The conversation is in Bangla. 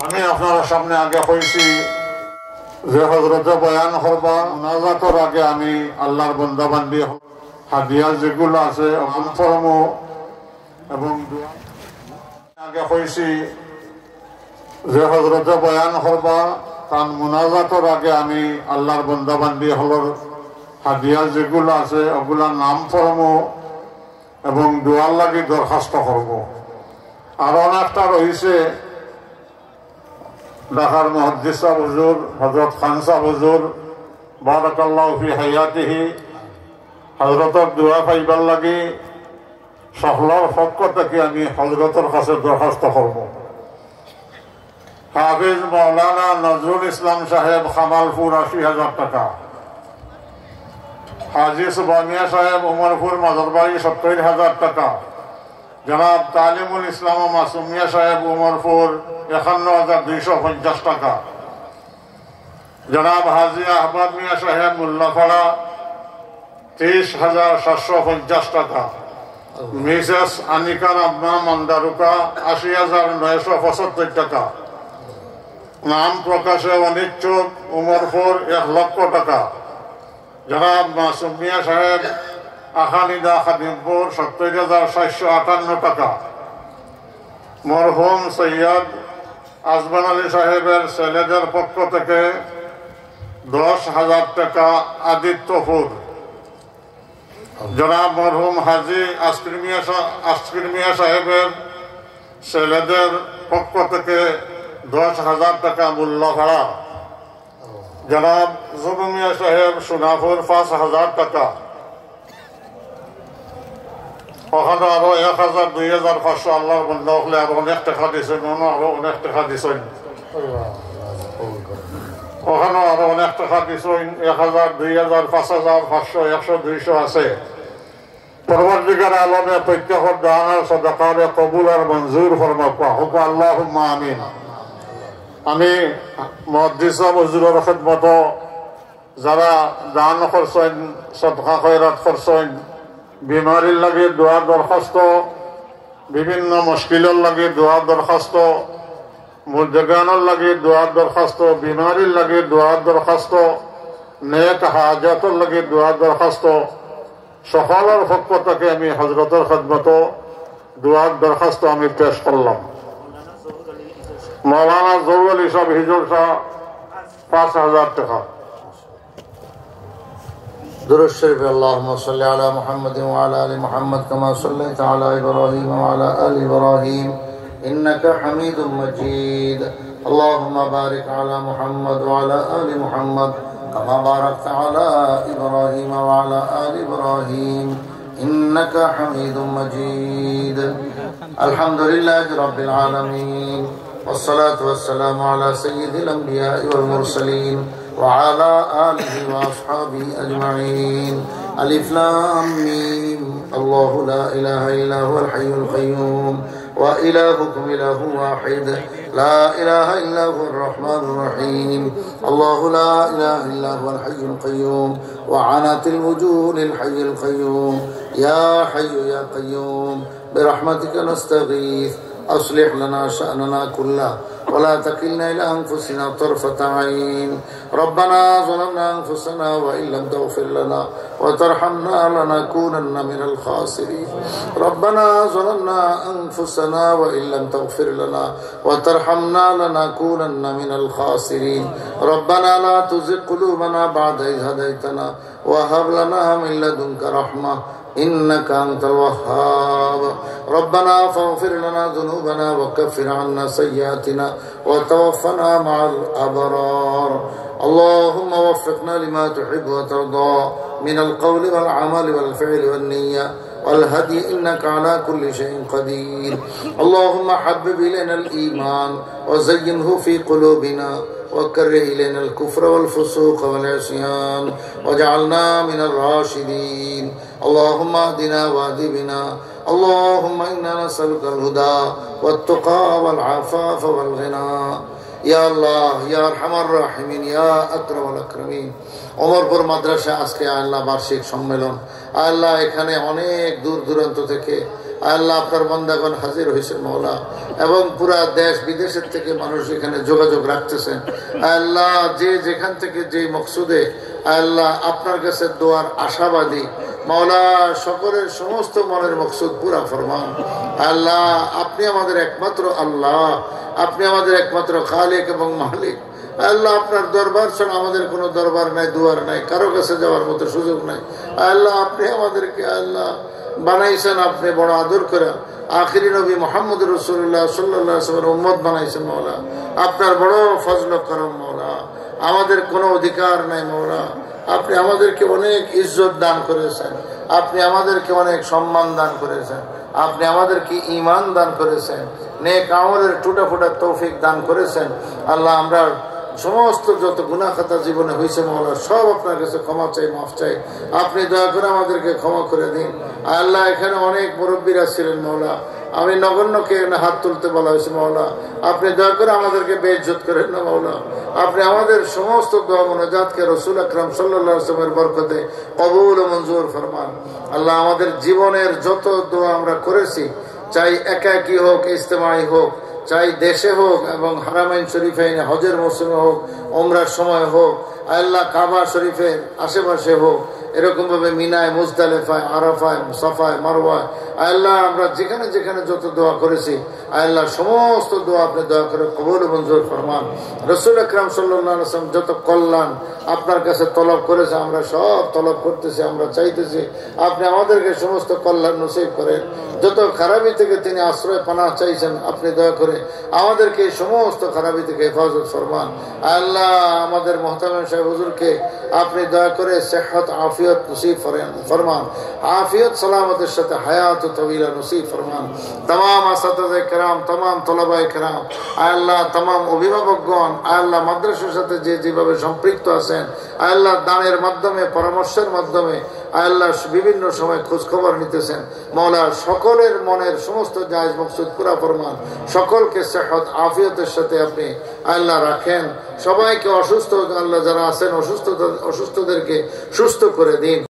আমি আপনার সামনে আগে কইছি যে হযরতে বয়ান করবা মুনাজাতের আগে আমি আল্লাহর বান্দা বান্দি হাদিয়া যেগুলো আছে ওগুলো ফরমো এবং আগে কইছি যে হযরতে বয়ান করবা কারণ মুনাজাতের আগে আমি আল্লাহর বান্দা বান্দি হলর হাদিয়া যেগুলো আছে ওগুলা নাম ফরমো এবং দোয়ার লাগি দরখাস্ত করব। আর অনেকটা রয়েছে ঢাকার মুহাদ্দিস সাহেব হুজুর হযরত খান সাহেব হুজুর বারাকাল্লাহু ফি হায়াতিহি হযরতের দোয়া পাইবার লাগি সকলের পক্ষ থেকে আমি হযরতের কাছে দরখাস্ত করব। হাফিজ মাওলানা নজরুল ইসলাম সাহেব খামালপুর ৮০,০০০ টাকা, হাজি সুবানিয়া সাহেব উমরপুর মাজারবাড়ি ৭০,০০০ টাকা, জনাব তালিমুল ইসলাম মাসুমিয়া সাহেব উমরপুর ৫১,২৫০ টাকা, জনাব হাজি আহমদ মিয়া সাহেব মোল্লাপাড়া ৩০,৭৫০ টাকা, মিসেস আনিকার আব্বা মন্দারুকা ৮০,৯৭৫ টাকা, নাম প্রকাশে অনিচ্ছুক উমরপুর ১,০০,০০০ টাকা, জনাব মাসুমিয়া সাহেব আখানিদা খাদিমপুর ৭০,৪৫৮ টাকা, মরহুম সৈয়দ আজমান আলী সাহেবের ছেলেদের পক্ষ থেকে ১০,০০০ টাকা আদিত্যপুর, জনাব মরহুম হাজি আস্কির মিয়া সাহেবের ছেলেদের পক্ষ থেকে ১০,০০০ টাকা মূল্য ভাড়া, জনাব জুবু মিয়া সাহেব সোনাপুর ৫,০০০ টাকা, ওখানে আরো ১,০০০ ২,৫০০ আল্লাহর বন্ধা হলে আরো অনেক টাকা দিচ্ছেন, আরো অনেক টাকা দিচ্ছেন, ওখানে আরো অনেক টাকা দিচ্ছেন, ১,০০০ ২,০০০ ৫,০০০ ৫০০ ১০০ ২০০ আছে। পরবর্তীকার আলমে প্রত্যেকের দানের সদকারে কবুল আর মঞ্জুর ফরমাওয়া হোক, আল্লাহুম্মা আমিন। আমি মুহাদ্দিস হুজুরের খিদমত যারা দান করছেন, সদকা খয়রাত করছেন, বিমারির লাগে দোয়া দরখাস্ত, বিভিন্ন মুশকিলের লাগে দোয়া দরখাস্ত, মুর্দেগানের লাগে দোয়া দরখাস্ত, বিমারির লাগে দোয়া দরখাস্ত, নেক হাজাতের লাগে দোয়া দরখাস্ত, সকলের পক্ষ থেকে আমি হযরতের খিদমত দোয়ার দরখাস্ত আমি পেশ করলাম। মৌলানা জহুর আলী সাহেব হিজুর শাহ ৫,০০০ টাকা। درود الشريف اللهم صل على محمد وعلى ال محمد كما صليت على ابراهيم وعلى ال ابراهيم انك حميد مجيد. اللهم بارك على محمد وعلى ال محمد كما باركت على ابراهيم وعلى ال ابراهيم انك حميد مجيد. الحمد لله رب العالمين والصلاة والسلام على سيد الأنبياء والمرسلين وعلى آله وأصحابه أجمعين. ألف لام ميم. الله لا إله إلا هو الحي القيوم وإلهكم إله واحد لا إله إلا هو الرحمن الرحيم. الله لا إله إلا هو الحي القيوم وعنت الوجوه للحي القيوم. يا حي يا قيوم برحمتك نستغيث أصلح لنا شأننا كله ولا تكلنا إلى أنفسنا طرفة عين. ربنا ظلمنا أنفسنا وإن لم تغفر لنا وترحمنا لنكونن من الخاسرين. ربنا ظلمنا أنفسنا وإن لم تغفر لنا وترحمنا لنكونن من الخاسرين. ربنا لا تزغ قلوبنا بعد إذ هديتنا وهب لنا من لدنك رحمة إنك أنت الوهاب. ربنا فاغفر لنا ذنوبنا وكفر عنا سيئاتنا وتوفنا مع الأبرار. اللهم وفقنا لما تحب وترضى من القول والعمل والفعل والنية والهدي إنك على كل شيء قدير. اللهم حبب إلينا الإيمان وزينه في قلوبنا وكره إلينا الكفر والفسوق والعصيان واجعلنا من الراشدين. اللهم اهدنا واهد بنا. اللهم إنا نسألك الهدى والتقى والعفاف والغنى. يا الله يا أرحم الراحمين يا أكرم الأكرمين. ওমরপুর মাদ্রাসা আজকে আল্লাহ বার্ষিক সম্মেলন, আল্লাহ এখানে অনেক দূর দূরান্ত থেকে আল্লাহ আপনার বান্দাগণ হাজির হয়েছে। মওলা এবং পুরা দেশ বিদেশের থেকে মানুষ এখানে যোগাযোগ রাখতেছেন। আল্লাহ যে যেখান থেকে যে মকসুদে আল্লাহ আপনার কাছে দোয়ার আশাবাদী মাওলা সকলের সমস্ত মনের মকসুদ পুরা ফরমান। আল্লাহ আপনি আমাদের একমাত্র আল্লাহ, আপনি আমাদের একমাত্র খালিক এবং মালিক। আল্লাহ আপনার দরবার ছাড়া আমাদের কোনো দরবার নাই, দুয়ার নাই, কারো কাছে যাওয়ার মতো সুযোগ নাই। আল্লাহ আপনি আমাদেরকে আল্লাহ বানাইছেন, আপনি বড় আদর করে আখিরি নবী মুহাম্মদ রাসূলুল্লাহ সাল্লাল্লাহু আলাইহি ওয়াসাল্লামের উম্মত বানাইছেন মাওলা। আপনার বড় ফজল করম মাওলা, আমাদের কোনো অধিকার নাই মাওলা। আপনি আমাদেরকে অনেক ইজ্জত দান করেছেন, আপনি আমাদেরকে অনেক সম্মান দান করেছেন, আপনি আমাদেরকে ঈমান দান করেছেন, নেক আমলের টুটা ফুটা তৌফিক দান করেছেন। আল্লাহ আমরা সমস্ত যত গুনাহ খাতা জীবনে হয়েছে মাওলা সব আপনার কাছে ক্ষমা চাই, মাফ চাই। আপনি দয়া করে আমাদেরকে ক্ষমা করে দিন। আল্লাহ এখানে অনেক মুরব্বীরা ছিলেন মাওলা, আমি নগণ্যকে হাত তুলতে বলা হয়েছে মাওলা, আপনি দয়া করে আমাদেরকে বেইজ্জত করেন না মাওলা। আপনি আমাদের সমস্ত দোয়া মোনাজাতকে রাসূল আকরাম সাল্লাল্লাহু আলাইহি ওয়াসাল্লামের বরকতে কবুল ও মঞ্জুর ফরমান। আল্লাহ আমাদের জীবনের যত দোয়া আমরা করেছি, চাই একাকী হোক, ইজতেমাই হোক, চাই দেশে হোক এবং হারামাইন শরীফাইনে হজের মৌসুমে হোক, ওমরার সময় হোক, আল্লাহ কাবা শরীফের আশেপাশে হোক, এরকম ভাবে মিনায়, মুজদালিফায়, আরাফায়, সাফায়, মারওয়ায়, আল্লাহ আমরা যেখানে যেখানে যত দোয়া করেছি আল্লাহ সমস্ত দোয়া আপনি দয়া করে কবুল ও মঞ্জুর ফরমান। রাসূল আকরাম সাল্লাল্লাহু আলাইহি ওয়াসাল্লাম যত কল্যাণ আপনার কাছে তলব করেছে আমরা সব তলব করতেছি, আমরা চাইতেছি আপনি আমাদেরকে সমস্ত কল্যাণ নসিব করেন। যত খারাপি থেকে তিনি আশ্রয় পানাহ চাইছেন আপনি দয়া করে আমাদেরকে সমস্ত খারাপি থেকে হেফাজত ফরমান। আল্লাহ আমাদের মুহতারাম সাহেব হুজুরকে আপনি দয়া করে সেহত আফিয়ত নসিব ফরমান, আফিয়ত সালামতের সাথে হায়াত ও তওয়িলা নসিব ফরমান। तमाम আসাতিজা کرام, तमाम তলাবায়ে کرام, আল্লাহ तमाम অভিভাবকগণ আল্লাহ মাদ্রাসার সাথে যে যেভাবে সম্পৃক্ত আছেন আল্লাহ দানের মাধ্যমে, পরামর্শের মাধ্যমে আল্লাহ বিভিন্ন সময় খোঁজ খবর নিতেছেন মাওলা, সকলের মনের সমস্ত জায়েজ মকসুদ পুরা ফরমান। সকলকে সেহত আফিয়তের সাথে আপনি আল্লাহ রাখেন। সবাইকে অসুস্থ আল্লাহ যারা আছেন অসুস্থদেরকে সুস্থ করে দিন।